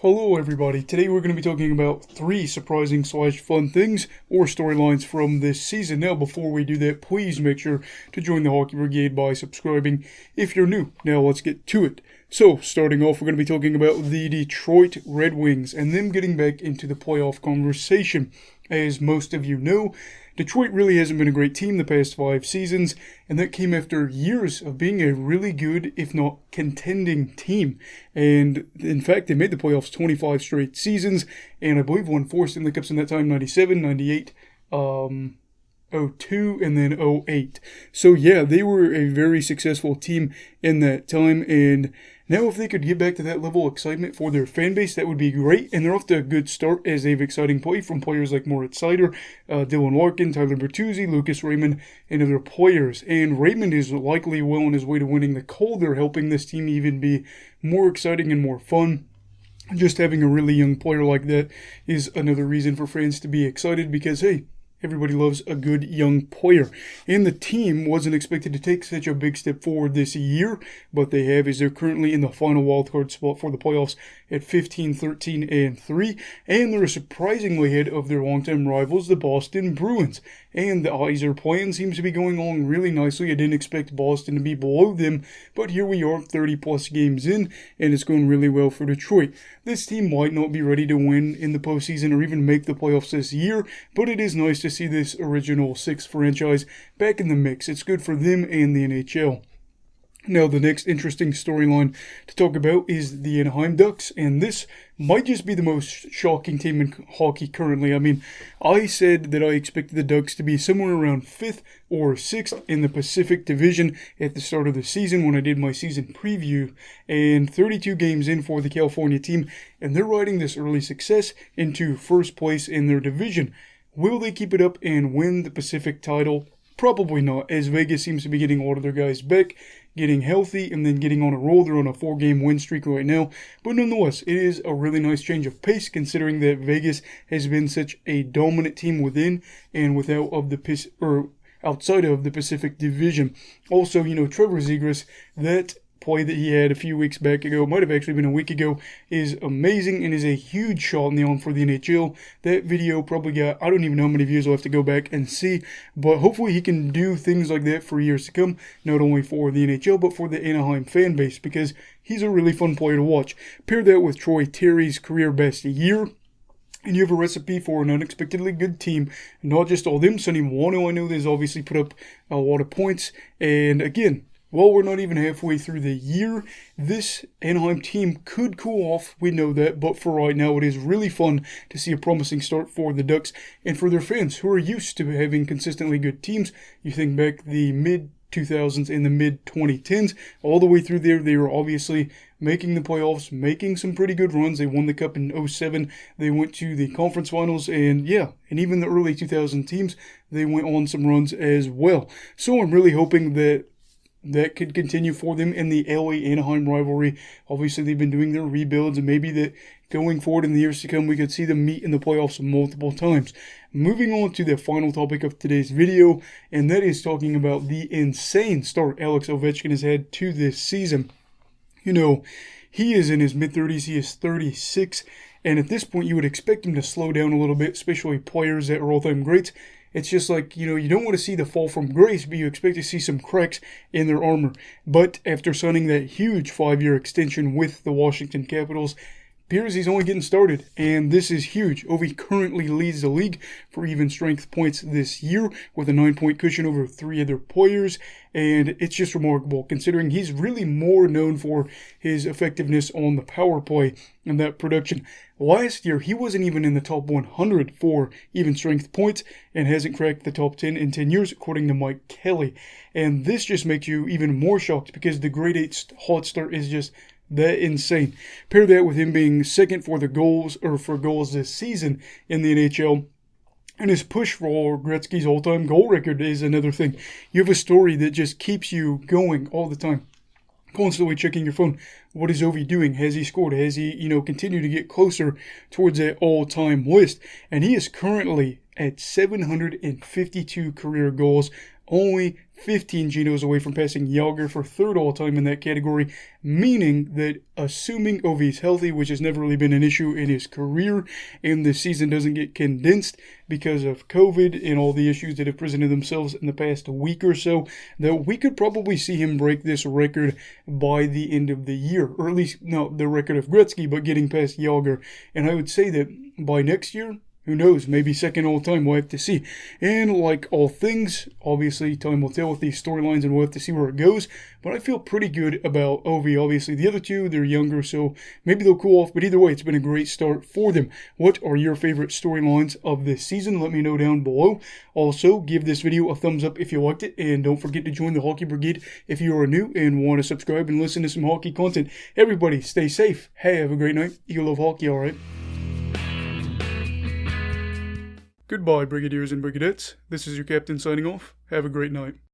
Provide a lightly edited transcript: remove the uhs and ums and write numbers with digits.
Hello everybody, today we're going to be talking about 3 surprising / fun things or storylines from this season. Now before we do that, please make sure to join the Hockey Brigade by subscribing if you're new. Now let's get to it. So starting off, we're going to be talking about the Detroit Red Wings and them getting back into the playoff conversation. As most of you know, Detroit really hasn't been a great team the past 5 seasons, and that came after years of being a really good, if not contending team. And in fact, they made the playoffs 25 straight seasons, and I believe won 4 Stanley Cups in that time, 97, 98, 02, and then 08. So yeah, they were a very successful team in that time, and now if they could get back to that level of excitement for their fan base, that would be great. And they're off to a good start as they have exciting play from players like Moritz Seider, Dylan Larkin, Tyler Bertuzzi, Lucas Raymond, and other players. And Raymond is likely well on his way to winning the Calder, helping this team even be more exciting and more fun. Just having a really young player like that is another reason for fans to be excited because, hey, everybody loves a good young player. And the team wasn't expected to take such a big step forward this year, but they have, as they're currently in the final wildcard spot for the playoffs at 15, 13, and 3. And they're surprisingly ahead of their longtime rivals, the Boston Bruins. And the Yzer plan seems to be going along really nicely. I didn't expect Boston to be below them, but here we are 30 plus games in, and it's going really well for Detroit. This team might not be ready to win in the postseason or even make the playoffs this year, but it is nice to see this original 6 franchise back in the mix. It's good for them and the NHL. Now, the next interesting storyline to talk about is the Anaheim Ducks, and this might just be the most shocking team in hockey currently. I mean, I said that I expected the Ducks to be somewhere around 5th or 6th in the Pacific Division at the start of the season when I did my season preview, and 32 games in for the California team, and they're riding this early success into first place in their division. Will they keep it up and win the Pacific title? Probably not, as Vegas seems to be getting a lot of their guys back, getting healthy, and then getting on a roll. They're on a 4-game win streak right now. But nonetheless, it is a really nice change of pace considering that Vegas has been such a dominant team within and outside of the Pacific Division. Also, Trevor Zegras, that play that he had a few weeks back ago, might have actually been a week ago, is amazing and is a huge shot in the arm for the NHL. That video probably got, I don't even know how many views. I'll have to go back and see, but hopefully he can do things like that for years to come, not only for the NHL, but for the Anaheim fan base, because he's a really fun player to watch. Pair that with Troy Terry's career best year, and you have a recipe for an unexpectedly good team. Not just all them, Sonny Milano, I know there's obviously put up a lot of points, and again, well, we're not even halfway through the year. This Anaheim team could cool off, we know that, but for right now it is really fun to see a promising start for the Ducks and for their fans who are used to having consistently good teams. You think back the mid-2000s and the mid-2010s, all the way through there, they were obviously making the playoffs, making some pretty good runs. They won the Cup in 07, they went to the conference finals, and even the early 2000 teams, they went on some runs as well. So I'm really hoping that could continue for them in the LA-Anaheim rivalry. Obviously, they've been doing their rebuilds, and maybe that going forward in the years to come, we could see them meet in the playoffs multiple times. Moving on to the final topic of today's video, and that is talking about the insane start Alex Ovechkin has had to this season. He is in his mid-30s, he is 36, and at this point, you would expect him to slow down a little bit, especially players that are all-time greats. It's just like, you don't want to see the fall from grace, but you expect to see some cracks in their armor. But after signing that huge 5-year extension with the Washington Capitals, appears he's only getting started, and this is huge. Ovi currently leads the league for even strength points this year with a 9-point cushion over 3 other players, and it's just remarkable considering he's really more known for his effectiveness on the power play and that production. Last year, he wasn't even in the top 100 for even strength points and hasn't cracked the top 10 in 10 years, according to Mike Kelly. And this just makes you even more shocked because the grade 8 hot start is just that insane. Pair that with him being second for goals this season in the NHL. And his push for Gretzky's all-time goal record is another thing. You have a story that just keeps you going all the time. Constantly checking your phone. What is Ovi doing? Has he scored? Has he, continued to get closer towards that all-time list? And he is currently at 752 career goals, only 15 Genos away from passing Yager for third all-time in that category, meaning that assuming Ovi's healthy, which has never really been an issue in his career, and the season doesn't get condensed because of COVID and all the issues that have presented themselves in the past week or so, that we could probably see him break this record by the end of the year, or at least not the record of Gretzky, but getting past Yager. And I would say that by next year, who knows, maybe second all time, we'll have to see. And like all things, obviously time will tell with these storylines and we'll have to see where it goes. But I feel pretty good about Ovi. Obviously the other two, they're younger, so maybe they'll cool off. But either way, it's been a great start for them. What are your favorite storylines of this season? Let me know down below. Also, give this video a thumbs up if you liked it. And don't forget to join the Hockey Brigade if you are new and want to subscribe and listen to some hockey content. Everybody, stay safe. Hey, have a great night. You love hockey, alright? Goodbye, Brigadiers and Brigadettes. This is your captain signing off. Have a great night.